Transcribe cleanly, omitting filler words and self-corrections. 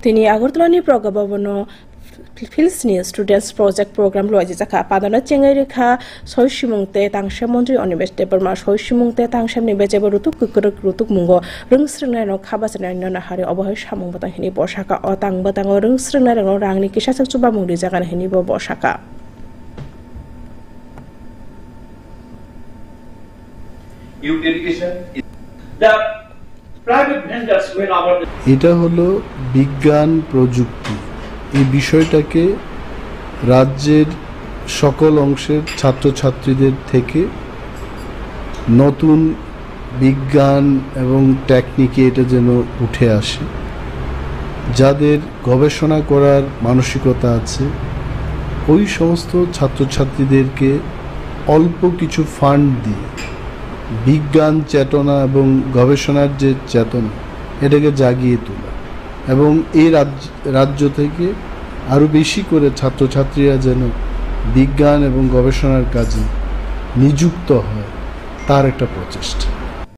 তিনি আগরতলানি প্রজ্ঞাভবন ফিল্সনি students project programme লয়েছে জাকা পাদানা চেঙ্গাই রেখা সৈসিমুংতে তাংসা মন্ত্রী অনিবেশ দেববর্মা সৈসিমুংতে তাংসাম নিবেজেব রুতুক কুকুরক রুতুক মুঙ্গ রংস্রংনাय খাবাসनाय নাহারে অবহায় সামংবতাং হিনি বসাকা অতাংবতাং রংস্রংनाय রাংনি কিসাসক চুবা মুংরি জাগান হিনি বসাকা এটা হলো বিজ্ঞান প্রযুক্তি এই বিষয়টাকে রাজ্যের সকল অংশের ছাত্রছাত্রীদের থেকে নতুন বিজ্ঞান এবং টেকনিকে এটা যেন উঠে আসে যাদের গবেষণা করার মানসিকতা আছে ওই সমস্ত ছাত্রছাত্রীদেরকে অল্প কিছু ফান্ড দিয়ে বিজ্ঞান চেতনা এবং গবেষণার যে চেতনা এটাকে জাগিয়ে তোলা এবং এই রাজ্য থেকে আরও বেশি করে ছাত্রছাত্রীরা যেন বিজ্ঞান এবং গবেষণার কাজে নিযুক্ত হয় তার একটা প্রচেষ্টা।